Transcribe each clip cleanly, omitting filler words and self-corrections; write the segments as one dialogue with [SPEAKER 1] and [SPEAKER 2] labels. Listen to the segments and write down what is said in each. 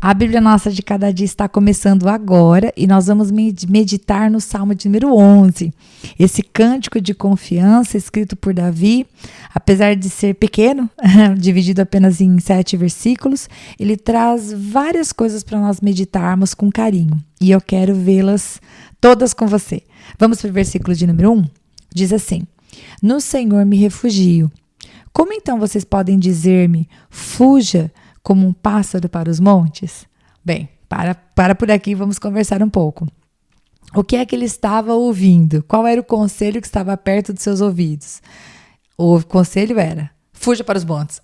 [SPEAKER 1] A Bíblia Nossa de Cada Dia está começando agora e nós vamos meditar no Salmo de número 11. Esse cântico de confiança escrito por Davi, apesar de ser pequeno, dividido apenas em 7 versículos, ele traz várias coisas para nós meditarmos com carinho e eu quero vê-las todas com você. Vamos para o versículo de número 1? Diz assim: No Senhor me refugio. Como então vocês podem dizer-me, fuja como um pássaro para os montes? Bem, para por aqui, vamos conversar um pouco. O que é que ele estava ouvindo? Qual era o conselho que estava perto dos seus ouvidos? O conselho era, fuja para os montes.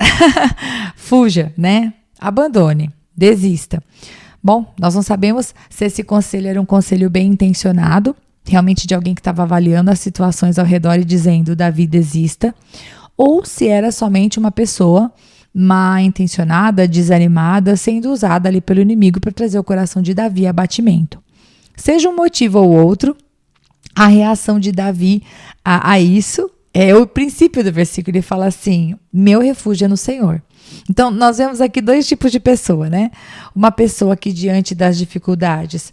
[SPEAKER 1] Fuja, né? Abandone, desista. Bom, nós não sabemos se esse conselho era um conselho bem intencionado, realmente de alguém que estava avaliando as situações ao redor e dizendo, Davi, desista, ou se era somente uma pessoa mal intencionada, desanimada, sendo usada ali pelo inimigo para trazer o coração de Davi a abatimento. Seja um motivo ou outro, a reação de Davi a isso é o princípio do versículo. Ele fala assim, meu refúgio é no Senhor. Então, nós vemos aqui 2 tipos de pessoa, né? Uma pessoa que diante das dificuldades,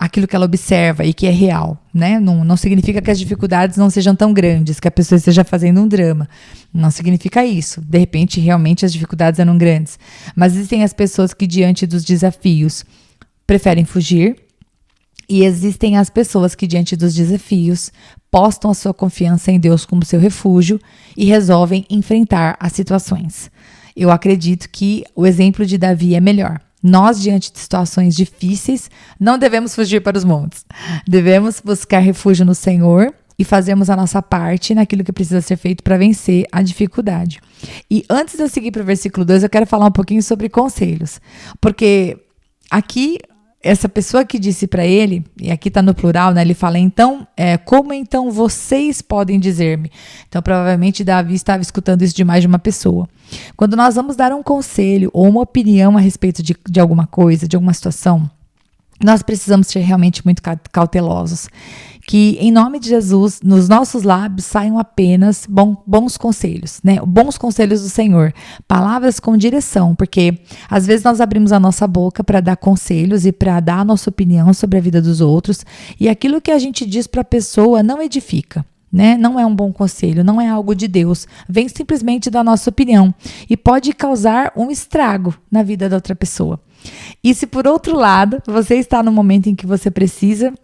[SPEAKER 1] aquilo que ela observa e que é real, né? Não significa que as dificuldades não sejam tão grandes, que a pessoa esteja fazendo um drama. Não significa isso. De repente, realmente as dificuldades eram grandes. Mas existem as pessoas que diante dos desafios preferem fugir e existem as pessoas que diante dos desafios postam a sua confiança em Deus como seu refúgio e resolvem enfrentar as situações. Eu acredito que o exemplo de Davi é melhor. Nós, diante de situações difíceis, não devemos fugir para os montes. Devemos buscar refúgio no Senhor e fazermos a nossa parte naquilo que precisa ser feito para vencer a dificuldade. E antes de eu seguir para o versículo 2, eu quero falar um pouquinho sobre conselhos. Porque aqui, essa pessoa que disse para ele, e aqui está no plural, né? Ele fala, então, como então vocês podem dizer-me? Então, provavelmente, Davi estava escutando isso de mais de uma pessoa. Quando nós vamos dar um conselho ou uma opinião a respeito de alguma coisa, de alguma situação, nós precisamos ser realmente muito cautelosos. Que, em nome de Jesus, nos nossos lábios saiam apenas bons conselhos, né? Bons conselhos do Senhor. Palavras com direção, porque às vezes nós abrimos a nossa boca para dar conselhos e para dar a nossa opinião sobre a vida dos outros, e aquilo que a gente diz para a pessoa não edifica. Né? Não é um bom conselho, não é algo de Deus, vem simplesmente da nossa opinião e pode causar um estrago na vida da outra pessoa. E se por outro lado, você está no momento em que você precisa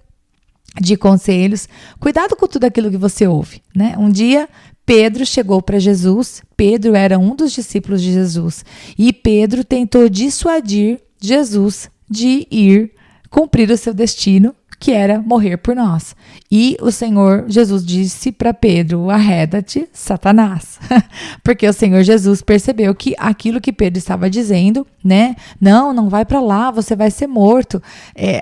[SPEAKER 1] de conselhos, cuidado com tudo aquilo que você ouve, né? Um dia, Pedro chegou para Jesus, Pedro era um dos discípulos de Jesus, e Pedro tentou dissuadir Jesus de ir cumprir o seu destino, que era morrer por nós. E o Senhor Jesus disse para Pedro, arreda-te, Satanás. Porque o Senhor Jesus percebeu que aquilo que Pedro estava dizendo, né? Não vai para lá, você vai ser morto.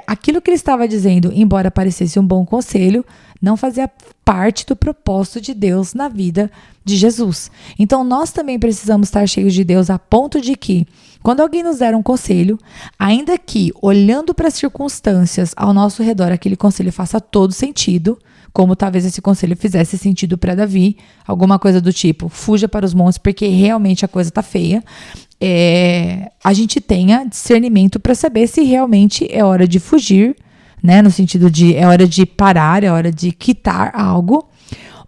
[SPEAKER 1] Aquilo que ele estava dizendo, embora parecesse um bom conselho, não fazia parte do propósito de Deus na vida de Jesus. Então, nós também precisamos estar cheios de Deus a ponto de que, quando alguém nos der um conselho, ainda que, olhando para as circunstâncias ao nosso redor, aquele conselho faça todo sentido, como talvez esse conselho fizesse sentido para Davi, alguma coisa do tipo, fuja para os montes porque realmente a coisa está feia, a gente tenha discernimento para saber se realmente é hora de fugir, né, no sentido de é hora de parar, é hora de quitar algo,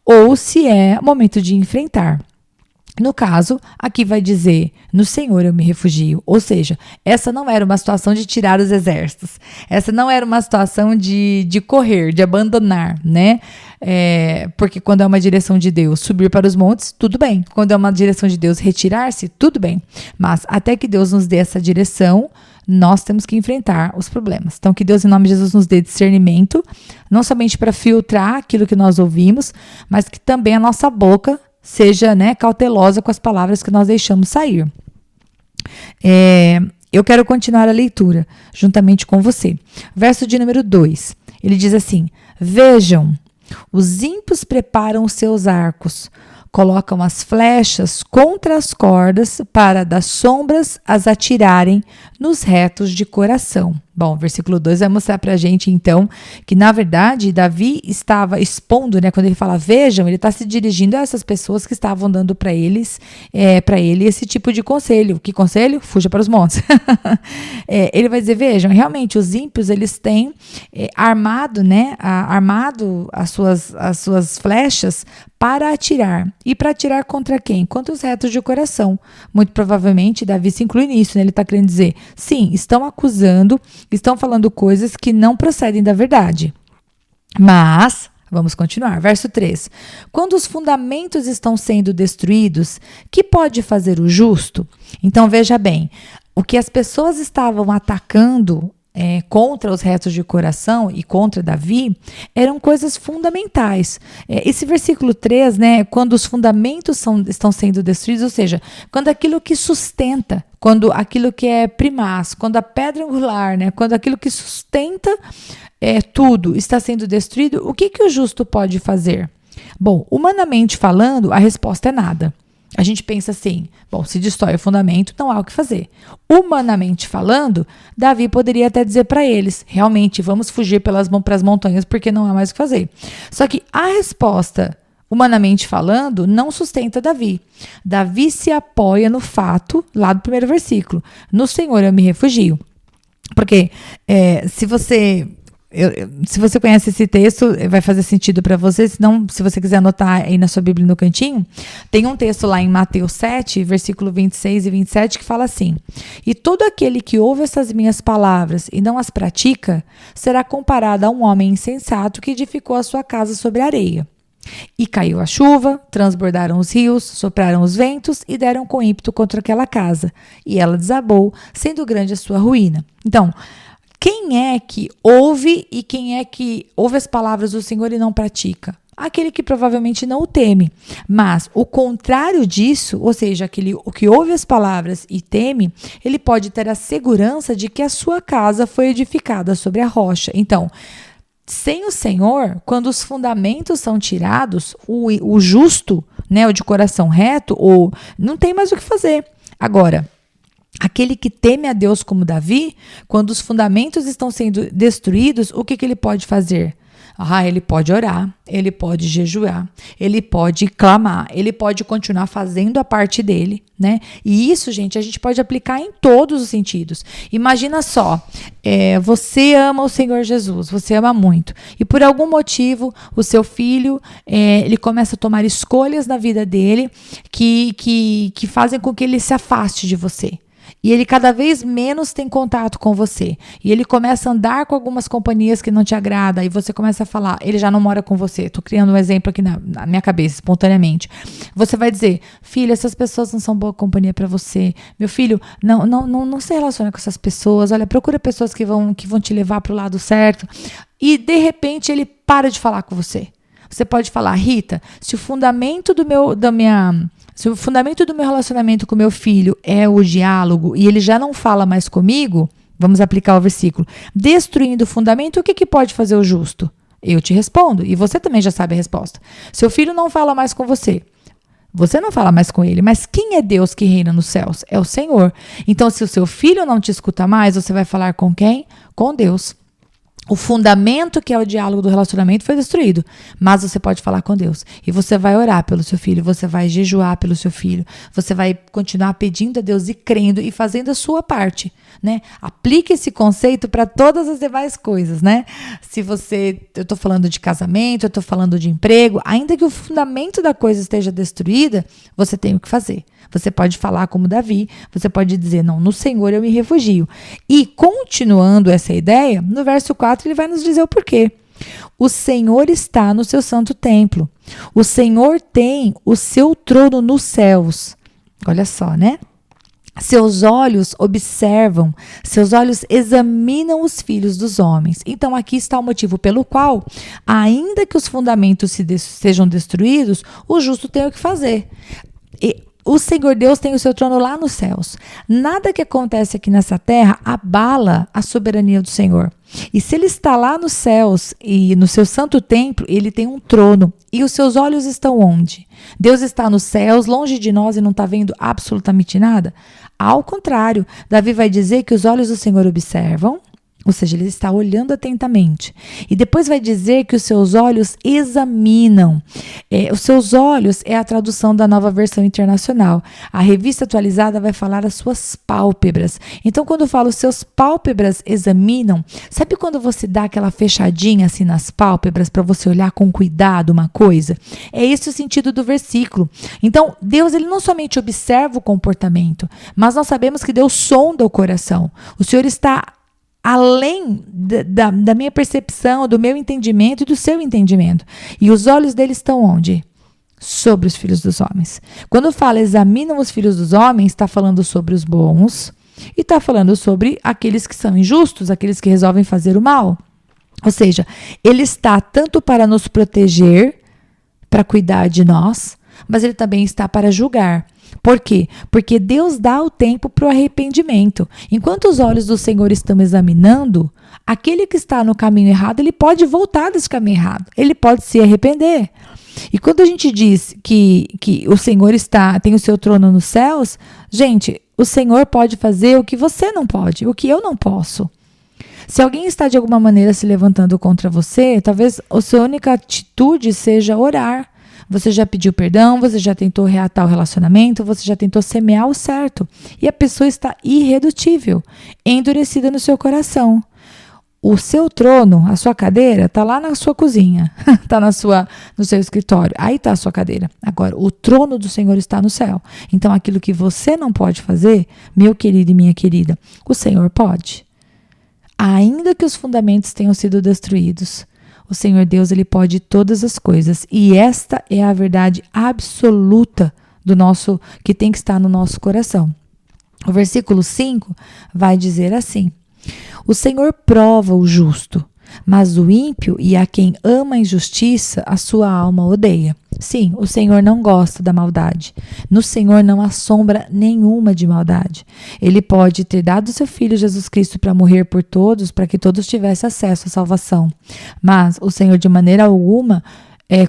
[SPEAKER 1] ou se é momento de enfrentar. No caso, aqui vai dizer, no Senhor eu me refugio. Ou seja, essa não era uma situação de tirar os exércitos. Essa não era uma situação de correr, de abandonar, né? Porque quando é uma direção de Deus, subir para os montes, tudo bem. Quando é uma direção de Deus, retirar-se, tudo bem. Mas até que Deus nos dê essa direção, nós temos que enfrentar os problemas. Então, que Deus, em nome de Jesus, nos dê discernimento, não somente para filtrar aquilo que nós ouvimos, mas que também a nossa boca seja, né, cautelosa com as palavras que nós deixamos sair. Eu quero continuar a leitura juntamente com você. Verso de número 2, ele diz assim, vejam, os ímpios preparam os seus arcos, colocam as flechas contra as cordas para das sombras as atirarem nos retos de coração. Bom, versículo 2 vai mostrar pra gente, então, que na verdade Davi estava expondo, né? Quando ele fala, vejam, ele está se dirigindo a essas pessoas que estavam dando para ele esse tipo de conselho. Que conselho? Fuja para os montes. Ele vai dizer, vejam, realmente os ímpios, eles têm armado as suas flechas para atirar. E para atirar contra quem? Contra os retos de coração. Muito provavelmente, Davi se inclui nisso, né? Ele está querendo dizer, sim, estão acusando, estão falando coisas que não procedem da verdade. Mas, vamos continuar. Verso 3. Quando os fundamentos estão sendo destruídos, que pode fazer o justo? Então, veja bem, o que as pessoas estavam atacando contra os retos de coração e contra Davi, eram coisas fundamentais. Esse versículo 3, né, quando os fundamentos estão sendo destruídos, ou seja, quando aquilo que sustenta, quando aquilo que é primaz, quando a pedra angular, né, quando aquilo que sustenta tudo está sendo destruído, o que o justo pode fazer? Bom, humanamente falando, a resposta é nada. A gente pensa assim, bom, se destrói o fundamento, não há o que fazer. Humanamente falando, Davi poderia até dizer para eles, realmente, vamos fugir para as montanhas porque não há mais o que fazer. Só que a resposta, humanamente falando, não sustenta Davi. Davi se apoia no fato, lá do primeiro versículo, no Senhor eu me refugio. Porque se você conhece esse texto, vai fazer sentido para você. Se você quiser anotar aí na sua Bíblia no cantinho, tem um texto lá em Mateus 7, versículo 26 e 27, que fala assim: e todo aquele que ouve essas minhas palavras e não as pratica, será comparado a um homem insensato que edificou a sua casa sobre a areia. E caiu a chuva, transbordaram os rios, sopraram os ventos e deram com ímpeto contra aquela casa. E ela desabou, sendo grande a sua ruína. Então, quem é que ouve e quem é que ouve as palavras do Senhor e não pratica? Aquele que provavelmente não o teme. Mas o contrário disso, ou seja, o que ouve as palavras e teme, ele pode ter a segurança de que a sua casa foi edificada sobre a rocha. Então, sem o Senhor, quando os fundamentos são tirados, o justo, né, o de coração reto, não tem mais o que fazer. Agora, aquele que teme a Deus como Davi, quando os fundamentos estão sendo destruídos, o que ele pode fazer? Ele pode orar, ele pode jejuar, ele pode clamar, ele pode continuar fazendo a parte dele, né? E isso, gente, a gente pode aplicar em todos os sentidos. Imagina só, você ama o Senhor Jesus, você ama muito, e por algum motivo o seu filho, ele começa a tomar escolhas na vida dele que fazem com que ele se afaste de você. E ele cada vez menos tem contato com você. E ele começa a andar com algumas companhias que não te agrada. E você começa a falar, ele já não mora com você. Estou criando um exemplo aqui na minha cabeça, espontaneamente. Você vai dizer, filho, essas pessoas não são boa companhia para você. Meu filho, não se relaciona com essas pessoas. Olha, procura pessoas que vão te levar para o lado certo. E, de repente, ele para de falar com você. Você pode falar, Rita, se o fundamento do meu relacionamento com meu filho é o diálogo e ele já não fala mais comigo, vamos aplicar o versículo, destruindo o fundamento, o que pode fazer o justo? Eu te respondo, e você também já sabe a resposta. Seu filho não fala mais com você. Você não fala mais com ele, mas quem é Deus que reina nos céus? É o Senhor. Então, se o seu filho não te escuta mais, você vai falar com quem? Com Deus. O fundamento, que é o diálogo do relacionamento, foi destruído. Mas você pode falar com Deus. E você vai orar pelo seu filho. Você vai jejuar pelo seu filho. Você vai continuar pedindo a Deus e crendo e fazendo a sua parte, né? Aplique esse conceito para todas as demais coisas, né? Eu estou falando de casamento, eu estou falando de emprego. Ainda que o fundamento da coisa esteja destruída, você tem o que fazer. Você pode falar como Davi, você pode dizer, não, no Senhor eu me refugio. E continuando essa ideia, no verso 4 ele vai nos dizer o porquê. O Senhor está no seu santo templo. O Senhor tem o seu trono nos céus. Olha só, né? Seus olhos observam, seus olhos examinam os filhos dos homens. Então aqui está o motivo pelo qual, ainda que os fundamentos sejam destruídos, o justo tem o que fazer. O Senhor Deus tem o seu trono lá nos céus. Nada que acontece aqui nessa terra abala a soberania do Senhor. E se ele está lá nos céus e no seu santo templo, ele tem um trono. E os seus olhos estão onde? Deus está nos céus, longe de nós e não está vendo absolutamente nada? Ao contrário, Davi vai dizer que os olhos do Senhor observam, Ou seja, ele está olhando atentamente. E depois vai dizer que os seus olhos examinam. Os seus olhos é a tradução da Nova Versão Internacional. A Revista Atualizada vai falar as suas pálpebras. Então, quando eu falo os seus pálpebras examinam, sabe quando você dá aquela fechadinha assim nas pálpebras para você olhar com cuidado uma coisa? É esse o sentido do versículo. Então, Deus ele não somente observa o comportamento, mas nós sabemos que Deus sonda o coração. O Senhor está além da minha percepção, do meu entendimento e do seu entendimento. E os olhos dele estão onde? Sobre os filhos dos homens. Quando fala examinam os filhos dos homens, está falando sobre os bons e está falando sobre aqueles que são injustos, aqueles que resolvem fazer o mal. Ou seja, ele está tanto para nos proteger, para cuidar de nós, mas ele também está para julgar. Por quê? Porque Deus dá o tempo para o arrependimento. Enquanto os olhos do Senhor estão examinando, aquele que está no caminho errado, ele pode voltar desse caminho errado. Ele pode se arrepender. E quando a gente diz que o Senhor tem o seu trono nos céus, gente, o Senhor pode fazer o que você não pode, o que eu não posso. Se alguém está de alguma maneira se levantando contra você, talvez a sua única atitude seja orar. Você já pediu perdão, você já tentou reatar o relacionamento, você já tentou semear o certo. E a pessoa está irredutível, endurecida no seu coração. O seu trono, a sua cadeira, está lá na sua cozinha, está no seu escritório. Aí está a sua cadeira. Agora, o trono do Senhor está no céu. Então, aquilo que você não pode fazer, meu querido e minha querida, o Senhor pode. Ainda que os fundamentos tenham sido destruídos, o Senhor Deus, ele pode todas as coisas. E esta é a verdade absoluta que tem que estar no nosso coração. O versículo 5 vai dizer assim: o Senhor prova o justo, mas o ímpio e a quem ama a injustiça, a sua alma odeia. Sim, o Senhor não gosta da maldade. No Senhor não há sombra nenhuma de maldade. Ele pode ter dado seu Filho Jesus Cristo para morrer por todos, para que todos tivessem acesso à salvação. Mas o Senhor de maneira alguma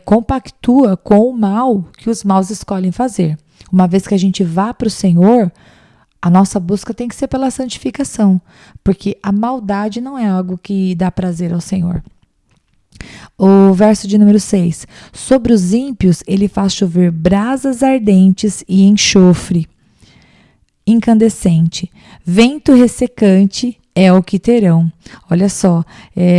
[SPEAKER 1] compactua com o mal que os maus escolhem fazer. Uma vez que a gente vá para o Senhor, a nossa busca tem que ser pela santificação, porque a maldade não é algo que dá prazer ao Senhor. O verso de número 6. Sobre os ímpios, ele faz chover brasas ardentes e enxofre incandescente. Vento ressecante é o que terão. Olha só,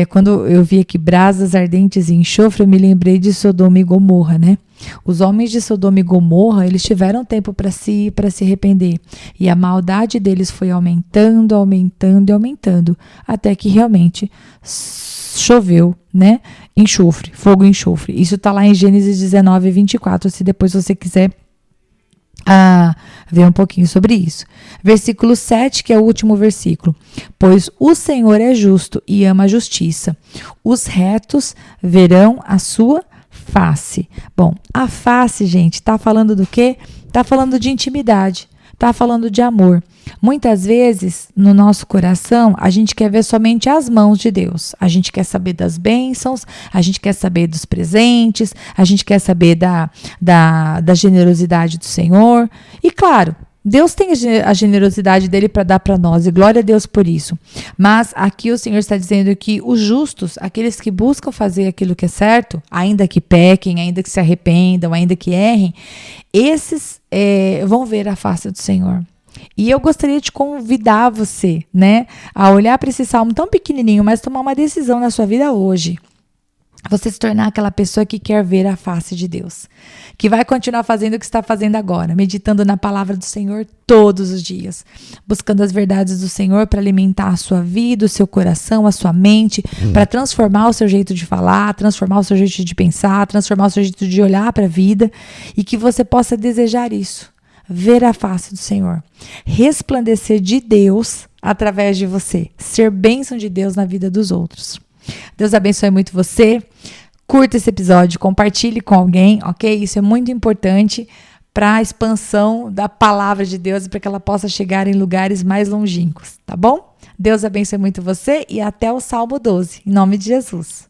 [SPEAKER 1] quando eu vi aqui brasas ardentes e enxofre, eu me lembrei de Sodoma e Gomorra, né? Os homens de Sodoma e Gomorra, eles tiveram tempo para se arrepender. E a maldade deles foi aumentando, aumentando e aumentando, até que realmente choveu, né? Enxofre, fogo e enxofre. Isso está lá em Gênesis 19, 24, se depois você quiser ver um pouquinho sobre isso. Versículo 7, que é o último versículo. Pois o Senhor é justo e ama a justiça. Os retos verão a sua face. Bom, a face, gente, está falando do quê? Está falando de intimidade, está falando de amor. Muitas vezes, no nosso coração, a gente quer ver somente as mãos de Deus. A gente quer saber das bênçãos, a gente quer saber dos presentes, a gente quer saber da generosidade do Senhor. E claro, Deus tem a generosidade dele para dar para nós, e glória a Deus por isso. Mas aqui o Senhor está dizendo que os justos, aqueles que buscam fazer aquilo que é certo, ainda que pequem, ainda que se arrependam, ainda que errem, esses vão ver a face do Senhor. E eu gostaria de convidar você, né, a olhar para esse salmo tão pequenininho, mas tomar uma decisão na sua vida hoje. Você se tornar aquela pessoa que quer ver a face de Deus, que vai continuar fazendo o que está fazendo agora, meditando na palavra do Senhor todos os dias, buscando as verdades do Senhor para alimentar a sua vida, o seu coração, a sua mente, para transformar o seu jeito de falar, transformar o seu jeito de pensar, transformar o seu jeito de olhar para a vida, e que você possa desejar isso, ver a face do Senhor, resplandecer de Deus através de você, ser bênção de Deus na vida dos outros. Deus abençoe muito você. Curta esse episódio, compartilhe com alguém, ok? Isso é muito importante para a expansão da palavra de Deus e para que ela possa chegar em lugares mais longínquos, tá bom? Deus abençoe muito você e até o Salmo 12, em nome de Jesus.